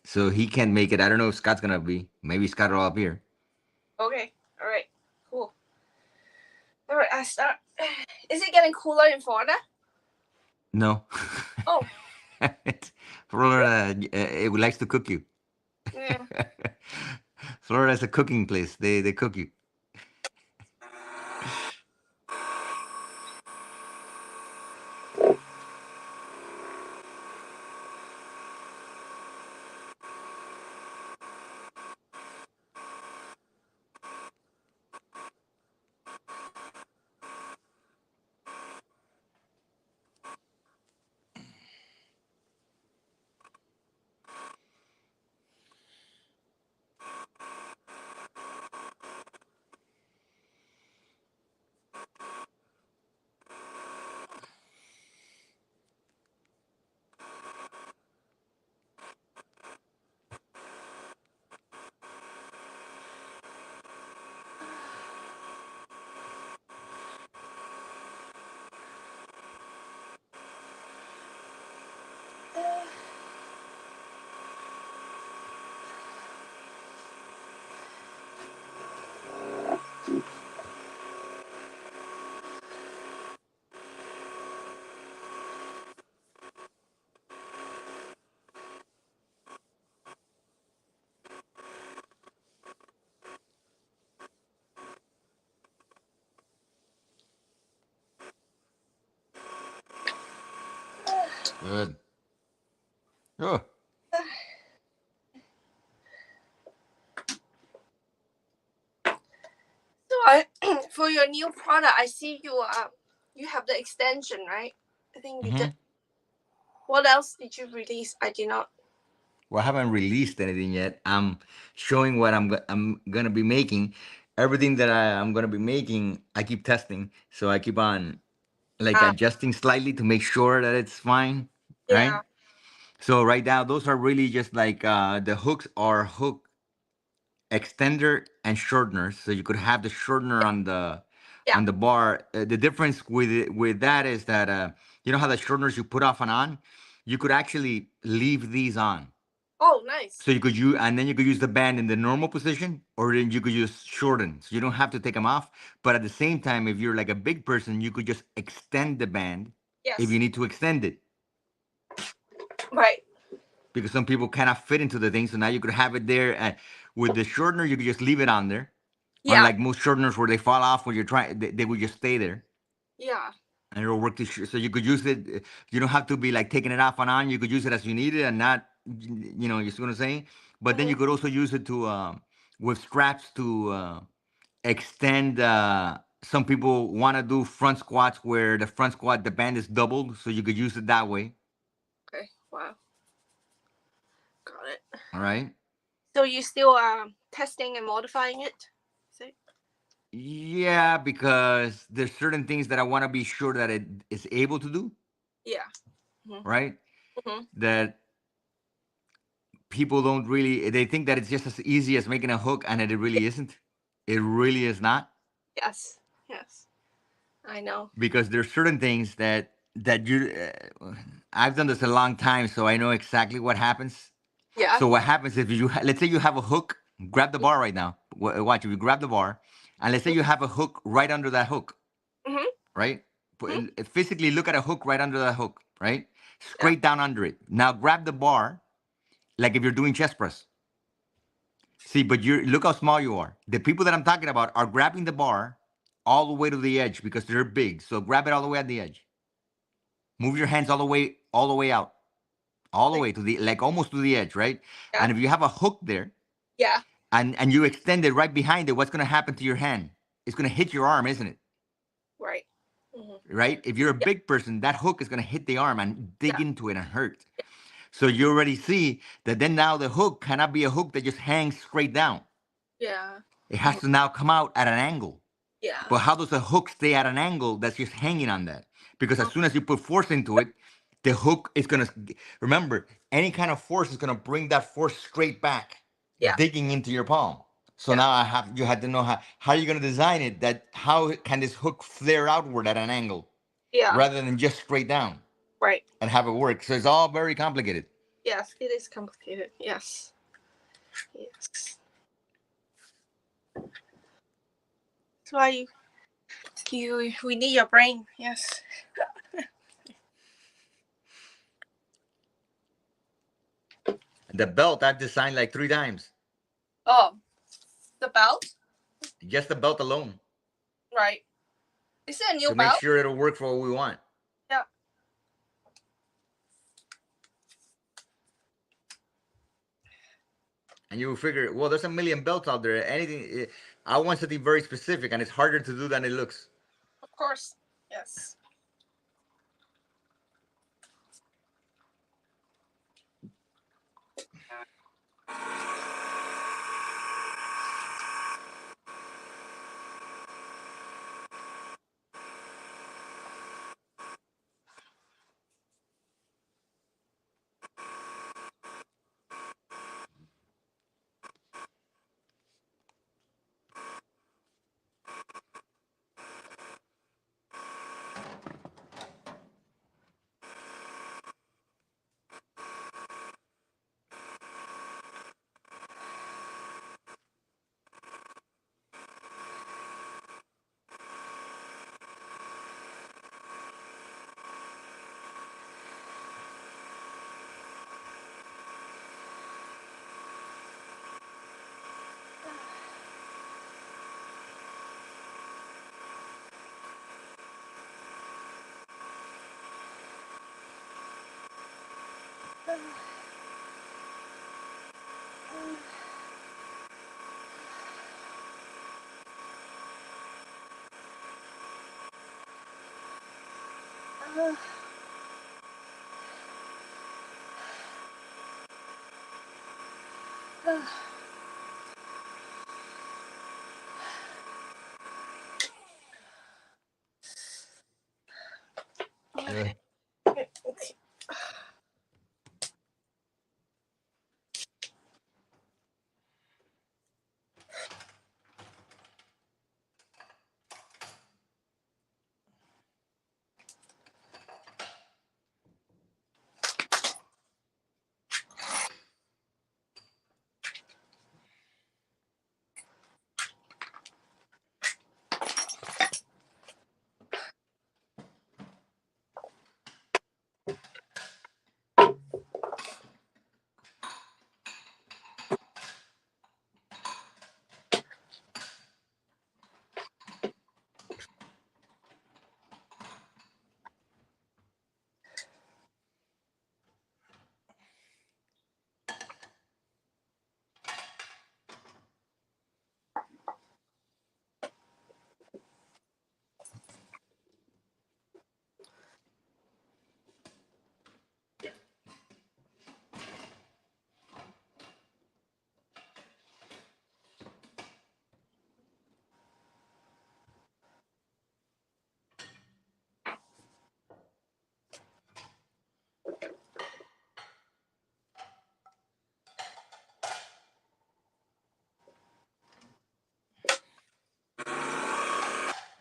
So he can't make it. I don't know if Scott's gonna be. Maybe Scott will appear. Okay. All right. Cool. All right. I start. Is it getting cooler in Florida? No. Oh. Florida, it likes to cook you. Yeah. Florida is a cooking place. They cook you. Good. Oh, So I for your new product, I see you have the extension, right? I think you hmm. did. What else did you release? I did not. Well, I haven't released anything yet. I'm showing what I'm gonna be making. Everything that I'm gonna be making, I keep testing. So I keep on like Ah. adjusting slightly to make sure that it's fine, right? Yeah. So right now, those are really just like the hooks are hook extender and shorteners. So you could have the shortener Yeah. on the bar. The difference with that is that you know how the shorteners you put off and on, you could actually leave these on. Oh, nice. So you could use, and then you could use the band in the normal position, or then you could use shorten. So you don't have to take them off. But at the same time, if you're like a big person, you could just extend the band if you Yes. need to extend it. Right. Because some people cannot fit into the thing. So now you could have it there. And with the shortener, you could just leave it on there. Yeah. Unlike most shorteners where they fall off when you're trying, they would just stay there. Yeah. And it'll work so you could use it. You don't have to be like taking it off and on. You could use it as you need it and not, you see what I'm saying? But then Hmm. you could also use it to, with straps to extend. Some people want to do front squats where the front squat, the band is doubled. So you could use it that way. Okay. Wow. Got it. All right. So you still testing and modifying it? See? Yeah, because there's certain things that I want to be sure that it is able to do, Yeah. Hmm. right? Hmm. That people don't really, they think that it's just as easy as making a hook, and it really isn't. It really is not, Yes. Yes. I know. because there's certain things that you I've done this a long time, so I know exactly what happens. Yeah. So what happens if let's say you have a hook, grab the bar right now. Watch, if you grab the bar, and let's say you have a hook right under that hook, Mm-hmm. right? Physically look at a hook right under that hook, right? Yeah. Straight down under it. Now grab the bar like if you're doing chest press. See, but you look how small you are. The people that I'm talking about are grabbing the bar all the way to the edge because they're big. So grab it all the way at the edge. Move your hands all the way out, all the Like, way to the like almost to the edge, right? yeah. And if you have a hook there Yeah. and you extend it right behind it, what's going to happen to your hand? It's going to hit your arm, isn't it? Right. Mm-hmm. Right? If you're a Yeah. big person, that hook is going to hit the arm and dig Yeah. into it and hurt. So you already see that then now the hook cannot be a hook that just hangs straight down. Yeah. It has Mm-hmm. to now come out at an angle. Yeah. But how does a hook stay at an angle that's just hanging on that? Because as Oh, soon as you put force into it, the hook is gonna remember any kind of force is gonna bring that force straight back, yeah. digging into your palm. So Yeah. now you had to know how you're gonna design it, that how can this hook flare outward at an angle Yeah. rather than just straight down Right. and have it work. So it's all very complicated. Yes, it is complicated. Yes. Yes. That's why we need your brain. Yes. The belt I've designed like 3 times. Oh, the belt? Just the belt alone. Right. Is it a new To make belt? sure it'll work for what we want. Yeah. And you will figure, well, there's a million belts out there. Anything, I want something very specific, and it's harder to do than it looks. Of course. Yes. Good.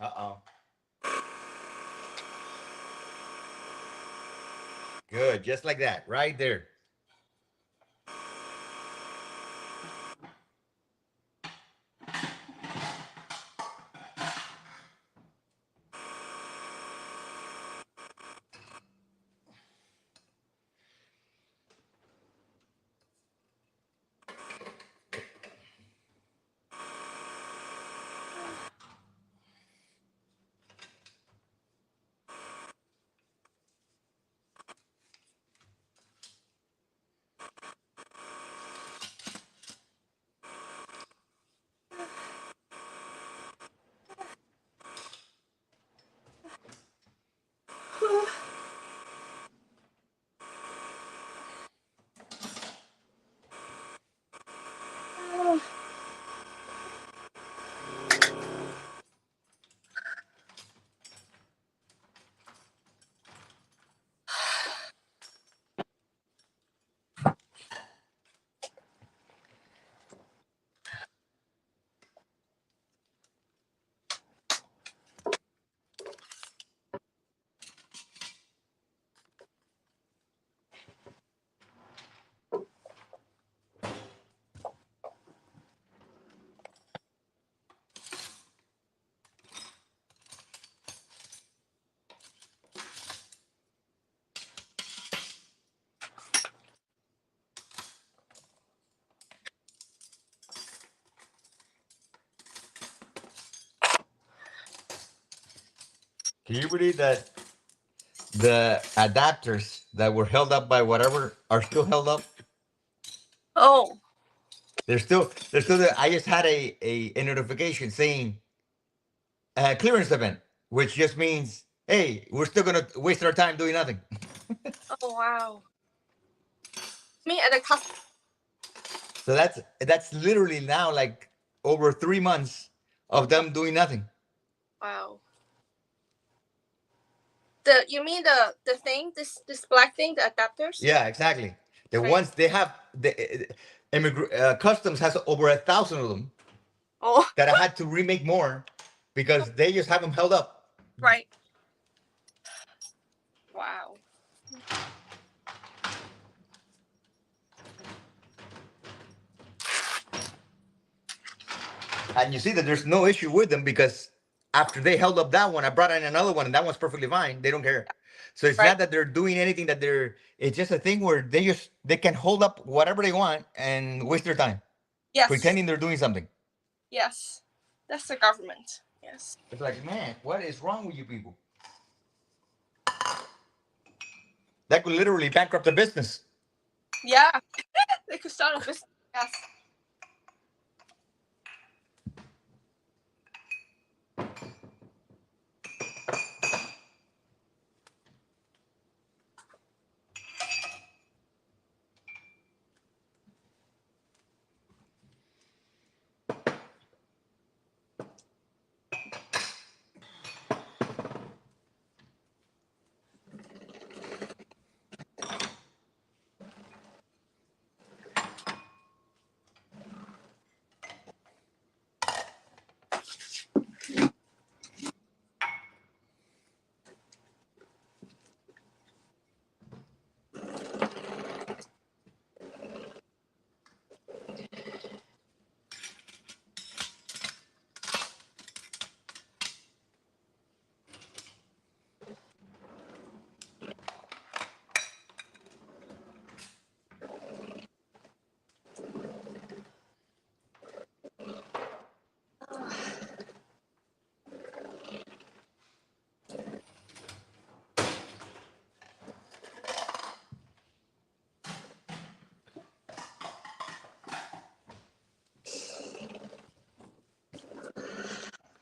Uh-oh. Good. Just like that. Right there. Can you believe that the adapters that were held up by whatever are still held up? Oh, They're still there. I just had a notification saying clearance event, which just means, hey, we're still gonna waste our time doing nothing. oh wow. Me at the customer. So that's literally now like over 3 months Oh of wow. them doing nothing. Wow. The you mean the thing this black thing the adapters? Yeah, exactly. The Right. ones they have customs has over 1,000 of them Oh that I had to remake more because they just have them held up. right. Wow. And you see that there's no issue with them because after they held up that one, I brought in another one, and that one's perfectly fine. They don't care. So it's Right. not that they're doing anything that they're. It's just a thing where they can hold up whatever they want and waste their time Yes. pretending they're doing something. Yes. That's the government. Yes. It's like, man, what is wrong with you people? That could literally bankrupt a business. Yeah. They could start a business. Yes.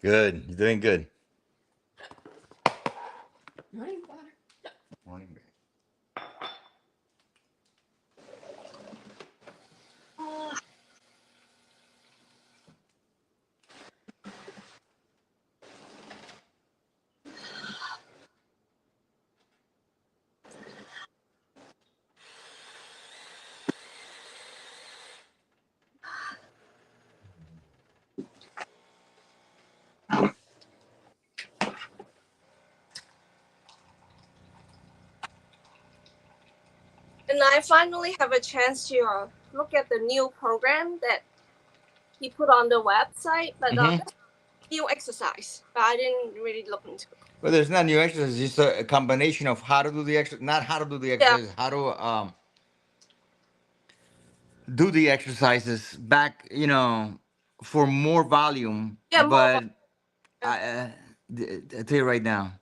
Good, you're doing good. Morning water. Morning. And I finally have a chance to look at the new program that he put on the website, but Mm-hmm. new exercise. But I didn't really look into it. Well, there's not new exercises. It's just a combination of how to do the exercise, not how to do the Yeah. exercises, how to do the exercises back, for more volume. Yeah. More about. But Yeah. I tell you right now,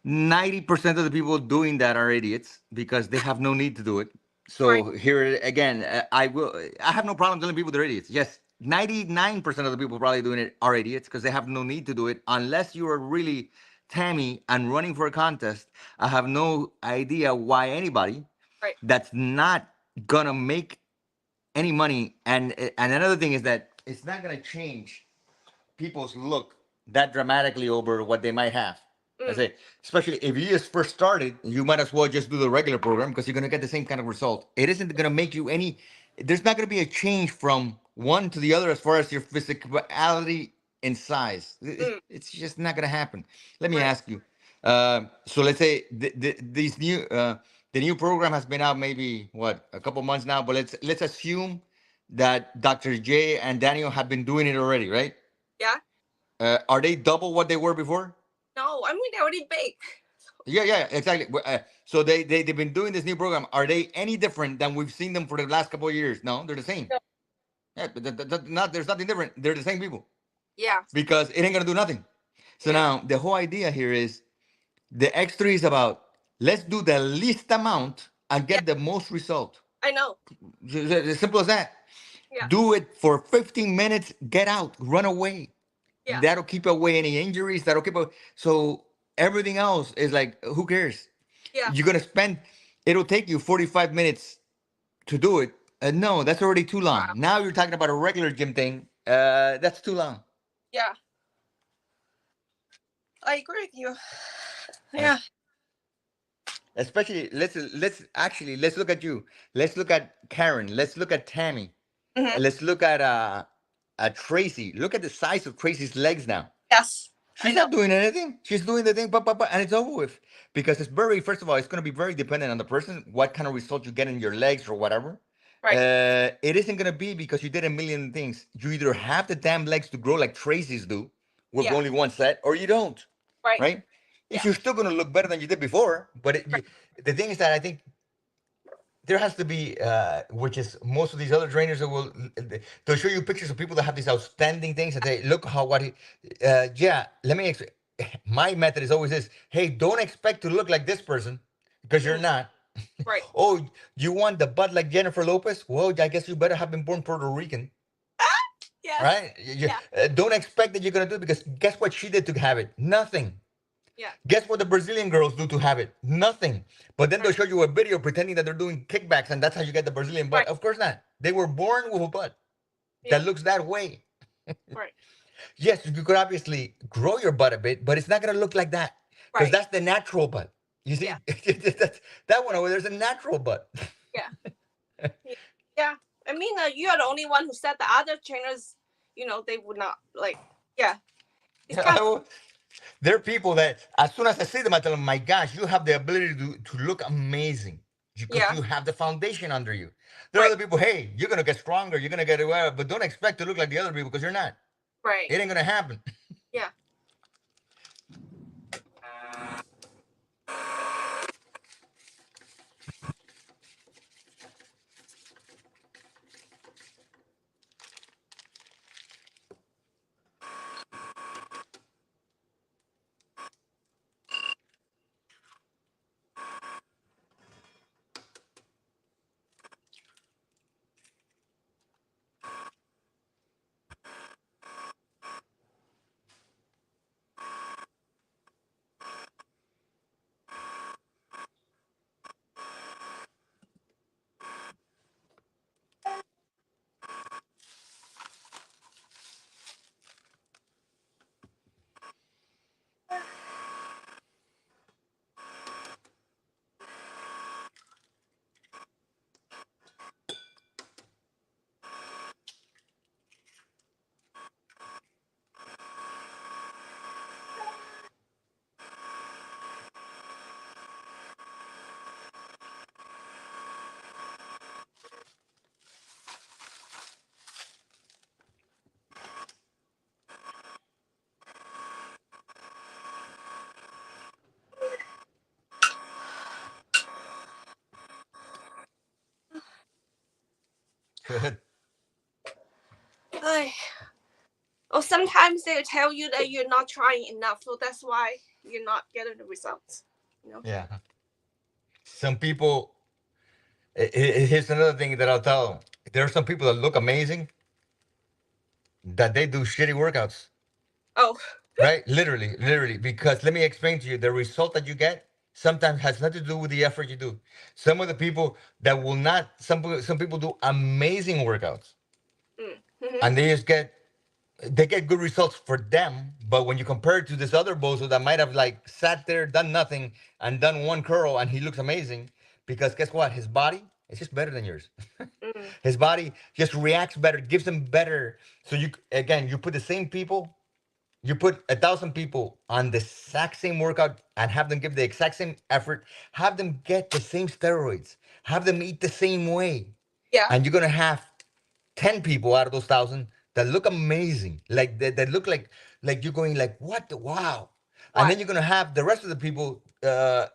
90% of the people doing that are idiots because they have no need to do it. Right. So here again, I have no problem telling people they're idiots. Yes, 99% of the people probably doing it are idiots because they have no need to do it unless you are really Tammy and running for a contest. I have no idea why anybody Right. that's not gonna make any money. And another thing is that it's not gonna change people's look that dramatically over what they might have. I Mm. say, especially if you just first started, you might as well just do the regular program because you're gonna get the same kind of result. It isn't gonna make you any. There's not gonna be a change from one to the other as far as your physicality and size. Mm. It's just not gonna happen. Let me Right. ask you. So let's say the new program has been out maybe what a couple months now, but let's assume that Dr. J and Daniel have been doing it already, right? Yeah. Are they double what they were before? No, I mean they're already big. Yeah, yeah, exactly. So they've been doing this new program. Are they any different than we've seen them for the last couple of years? No, they're the same. No. Yeah, but not there's nothing different. They're the same people Yeah. because it ain't gonna do nothing. So Yeah. now the whole idea here is the X3 is about let's do the least amount and Yeah. get the most result. I know. As simple as that. Yeah. Do it for 15 minutes, get out, run away. Yeah. That'll keep away any injuries. That'll keep away. So everything else is like, who cares? Yeah. You're gonna spend. It'll take you 45 minutes to do it. No, that's already too long. Wow. Now you're talking about a regular gym thing. That's too long. Yeah. I agree with you. And Yeah. especially let's look at you. Let's look at Karen. Let's look at Tammy. Hmm. Let's look at Tracy. Look at the size of Tracy's legs now. Yes. I She's know. not doing anything. She's doing the thing, and it's over with. Because it's very, first of all, it's going to be very dependent on the person, what kind of result you get in your legs or whatever. Right. It isn't going to be because you did a million things. You either have the damn legs to grow like Tracy's do, with Yeah. only one set, or you don't, Right. right? Yeah. If you're still going to look better than you did before, but Right. the thing is that I think there has to be, which is most of these other trainers that will, they'll show you pictures of people that have these outstanding things and they look how what he, yeah. Let me. My method is always this: hey, don't expect to look like this person because you're Mhm. not. Right. Oh, you want the butt like Jennifer Lopez? Well, I guess you better have been born Puerto Rican, Yes. right? Yeah. Don't expect that you're gonna do it because guess what she did to have it? Nothing. Yeah. Guess what the Brazilian girls do to have it? Nothing. But then they'll Right. show you a video pretending that they're doing kickbacks and that's how you get the Brazilian butt. Right. Of course not. They were born with a butt Yeah. that looks that way. Right. Yes, you could obviously grow your butt a bit, but it's not going to look like that because Right. that's the natural butt. You Yeah. see, that one over there's a natural butt. Yeah. Yeah. I mean, you are the only one who said the other trainers, they would not like. Yeah. It's kind of. There are people that as soon as I see them, I tell them, my gosh, you have the ability to look amazing because Yeah. you have the foundation under you. There are Right. other people, hey, you're going to get stronger, you're going to get aware, but don't expect to look like the other people because you're not. Right. It ain't going to happen. Yeah. Good. Ay. Or sometimes they tell you that you're not trying enough, so that's why you're not getting the results. Yeah. Some people, here's another thing that I'll tell them. There are some people that look amazing that they do shitty workouts, Oh. right? Literally. Because let me explain to you, the result that you get sometimes has nothing to do with the effort you do. Some of the people that will not, some people do amazing workouts Mm-hmm. and they get good results for them. But when you compare it to this other bozo that might have like sat there, done nothing, and done one curl, and he looks amazing, because guess what? His body is just better than yours. Mm. His body just reacts better, gives him better. So you again, you put the same people, you put 1,000 people on the exact same workout and have them give the exact same effort, have them get the same steroids, have them eat the same way, Yeah. and you're gonna have 10 people out of those 1,000 that look amazing, like that look like you're going like what the wow. And Right. then you're gonna have the rest of the people, a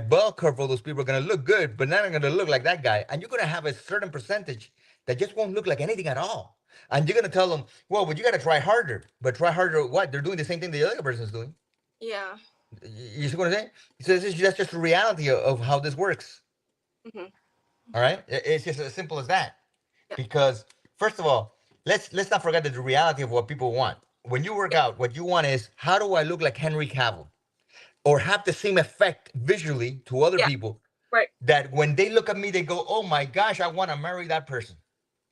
bell curve of those people are gonna look good, but not gonna look like that guy. And you're gonna have a certain percentage that just won't look like anything at all. And you're gonna tell them, well, but you gotta try harder. But try harder. What? They're doing the same thing the other person's doing. Yeah. You see what I'm saying? So that's just the reality of how this works. Mhm. All right, it's just as simple as that. Yeah. Because first of all, let's not forget that the reality of what people want. When you work Yeah. out, what you want is how do I look like Henry Cavill, or have the same effect visually to other Yeah. people Right. that when they look at me, they go, "Oh my gosh, I want to marry that person."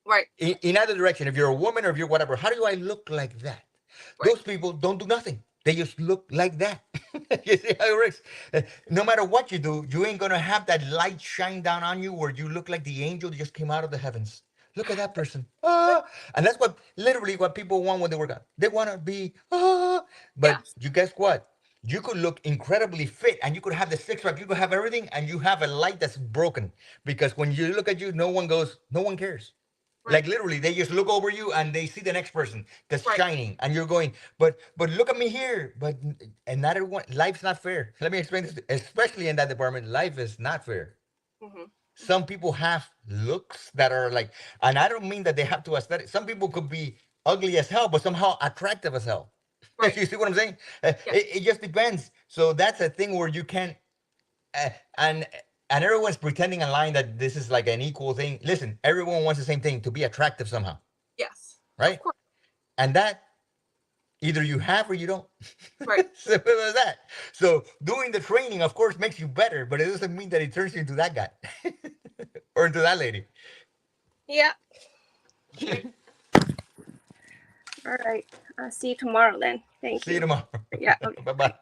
Right. In either direction, if you're a woman or if you're whatever, how do I look like that? Right. Those people don't do nothing. They just look like that. You see how it works? No matter what you do, you ain't gonna have that light shine down on you where you look like the angel that just came out of the heavens. Look at that person. Ah. And that's what literally what people want when they work out. They want to be ah. Yeah. But you guess what? You could look incredibly fit and you could have the six pack, you could have everything, and you have a light that's broken. Because when you look at you, no one goes, no one cares. Right. Like literally, they just look over you and they see the next person that's Right. shining, and you're going, but look at me here. But and not everyone, life's not fair. Let me explain this, especially in that department, life is not fair. Mhm. Some people have looks that are like, and I don't mean that they have to aesthetic. Some people could be ugly as hell, but somehow attractive as hell. Right. You see what I'm saying? Yeah. It just depends. So that's a thing where you can uh, and and everyone's pretending online that this is like an equal thing. Listen, everyone wants the same thing, to be attractive somehow, Yes. Of right? course. And that either you have or you don't. Right. Simple as that. So doing the training, of course, makes you better, but it doesn't mean that it turns you into that guy or into that lady. Yeah. All right. I'll see you tomorrow then. Thank See you you. tomorrow. Yeah. Okay. Bye Bye. bye.